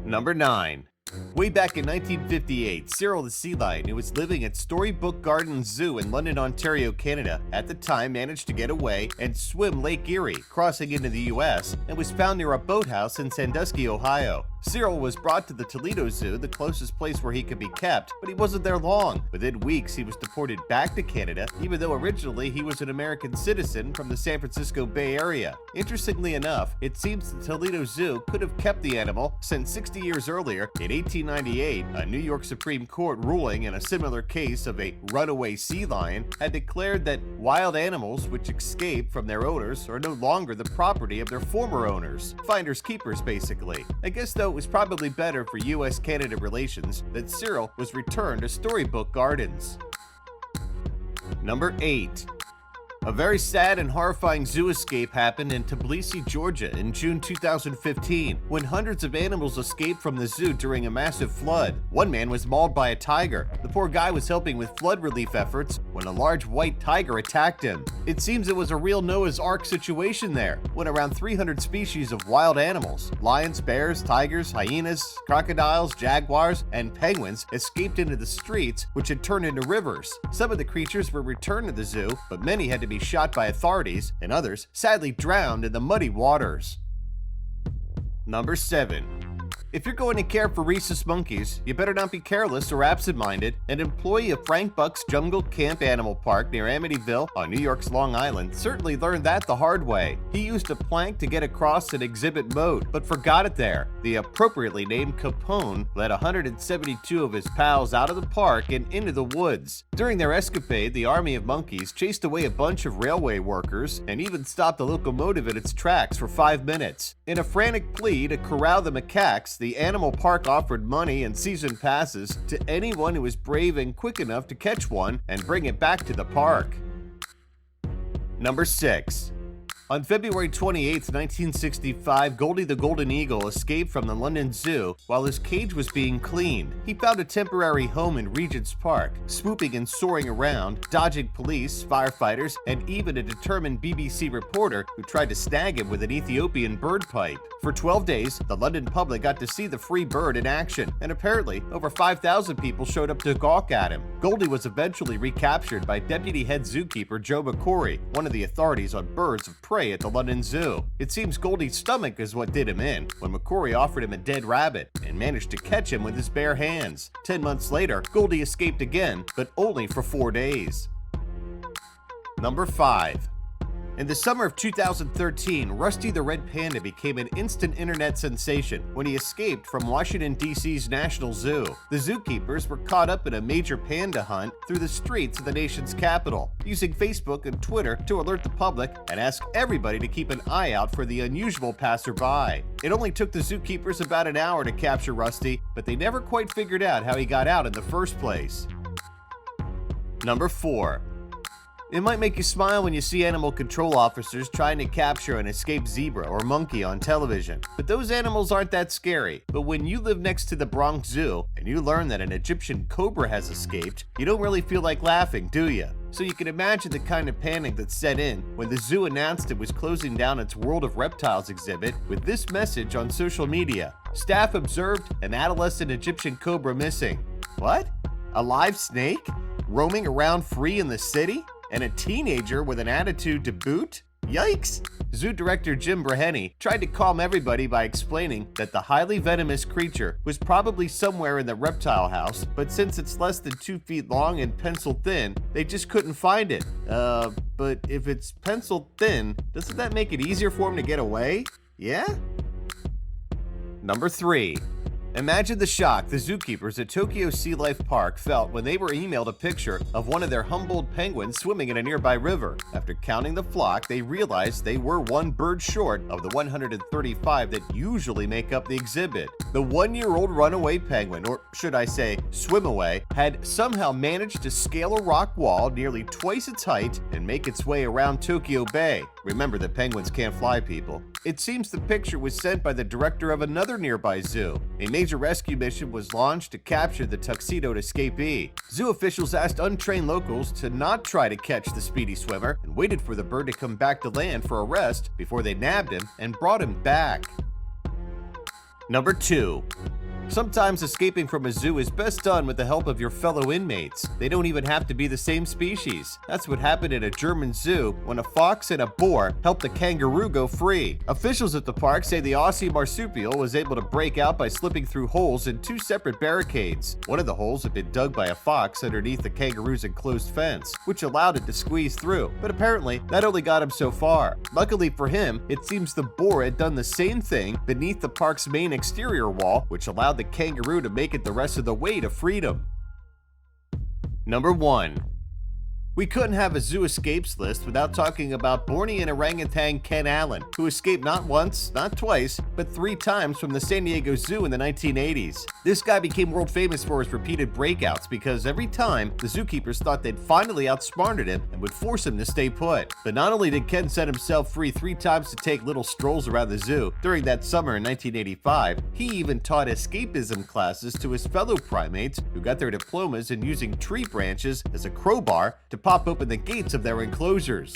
Number 9. Way back in 1958, Cyril the Sea Lion, who was living at Storybook Gardens Zoo in London, Ontario, Canada, at the time managed to get away and swim Lake Erie, crossing into the US, and was found near a boathouse in Sandusky, Ohio. Cyril was brought to the Toledo Zoo, the closest place where he could be kept, but he wasn't there long. Within weeks, he was deported back to Canada, even though originally he was an American citizen from the San Francisco Bay Area. Interestingly enough, it seems the Toledo Zoo could have kept the animal since 60 years earlier, in 1898, a New York Supreme Court ruling in a similar case of a runaway sea lion had declared that wild animals which escape from their owners are no longer the property of their former owners. Finders keepers, basically. I guess though it was probably better for US-Canada relations that Cyril was returned to Storybook Gardens. Number 8. A very sad and horrifying zoo escape happened in Tbilisi, Georgia in June 2015 when hundreds of animals escaped from the zoo during a massive flood. One man was mauled by a tiger. The poor guy was helping with flood relief efforts when a large white tiger attacked him. It seems it was a real Noah's Ark situation there, when around 300 species of wild animals, lions, bears, tigers, hyenas, crocodiles, jaguars, and penguins escaped into the streets, which had turned into rivers. Some of the creatures were returned to the zoo, but many had to be shot by authorities, and others sadly drowned in the muddy waters. Number 7. If you're going to care for rhesus monkeys, you better not be careless or absent-minded. An employee of Frank Buck's Jungle Camp Animal Park near Amityville on New York's Long Island certainly learned that the hard way. He used a plank to get across an exhibit moat, but forgot it there. The appropriately named Capone led 172 of his pals out of the park and into the woods. During their escapade, the army of monkeys chased away a bunch of railway workers and even stopped the locomotive in its tracks for 5 minutes. In a frantic plea to corral the macaques, the animal park offered money and season passes to anyone who was brave and quick enough to catch one and bring it back to the park. Number 6. On February 28, 1965, Goldie the Golden Eagle escaped from the London Zoo while his cage was being cleaned. He found a temporary home in Regent's Park, swooping and soaring around, dodging police, firefighters, and even a determined BBC reporter who tried to snag him with an Ethiopian bird pipe. For 12 days, the London public got to see the free bird in action, and apparently over 5,000 people showed up to gawk at him. Goldie was eventually recaptured by Deputy Head Zookeeper Joe McCory, one of the authorities on birds of prey at the London Zoo. It seems Goldie's stomach is what did him in when McCory offered him a dead rabbit and managed to catch him with his bare hands. 10 months later, Goldie escaped again, but only for 4 days. Number 5. In the summer of 2013, Rusty the Red Panda became an instant internet sensation when he escaped from Washington, D.C.'s National Zoo. The zookeepers were caught up in a major panda hunt through the streets of the nation's capital, using Facebook and Twitter to alert the public and ask everybody to keep an eye out for the unusual passerby. It only took the zookeepers about an hour to capture Rusty, but they never quite figured out how he got out in the first place. Number 4. It might make you smile when you see animal control officers trying to capture an escaped zebra or monkey on television. But those animals aren't that scary. But when you live next to the Bronx Zoo and you learn that an Egyptian cobra has escaped, you don't really feel like laughing, do you? So you can imagine the kind of panic that set in when the zoo announced it was closing down its World of Reptiles exhibit with this message on social media. Staff observed an adolescent Egyptian cobra missing. What? A live snake? Roaming around free in the city? And a teenager with an attitude to boot? Yikes! Zoo director Jim Breheny tried to calm everybody by explaining that the highly venomous creature was probably somewhere in the reptile house, but since it's less than 2 feet long and pencil thin, they just couldn't find it. But if it's pencil thin, doesn't that make it easier for him to get away? Yeah? Number 3. Imagine the shock the zookeepers at Tokyo Sea Life Park felt when they were emailed a picture of one of their Humboldt penguins swimming in a nearby river. After counting the flock, they realized they were one bird short of the 135 that usually make up the exhibit. The 1-year-old runaway penguin, or should I say swim-away, had somehow managed to scale a rock wall nearly twice its height and make its way around Tokyo Bay. Remember that penguins can't fly, people. It seems the picture was sent by the director of another nearby zoo. A major rescue mission was launched to capture the tuxedoed escapee. Zoo officials asked untrained locals to not try to catch the speedy swimmer and waited for the bird to come back to land for a rest before they nabbed him and brought him back. Number 2. Sometimes escaping from a zoo is best done with the help of your fellow inmates. They don't even have to be the same species. That's what happened at a German zoo when a fox and a boar helped a kangaroo go free. Officials at the park say the Aussie marsupial was able to break out by slipping through holes in 2 separate barricades. One of the holes had been dug by a fox underneath the kangaroo's enclosed fence, which allowed it to squeeze through, but apparently that only got him so far. Luckily for him, it seems the boar had done the same thing beneath the park's main exterior wall, which allowed the kangaroo to make it the rest of the way to freedom. Number 1. We couldn't have a zoo escapes list without talking about Bornean orangutan Ken Allen, who escaped not once, not twice, but 3 times from the San Diego Zoo in the 1980s. This guy became world famous for his repeated breakouts because every time, the zookeepers thought they'd finally outsmarted him and would force him to stay put. But not only did Ken set himself free 3 times to take little strolls around the zoo during that summer in 1985, he even taught escapism classes to his fellow primates who got their diplomas in using tree branches as a crowbar to pop open the gates of their enclosures.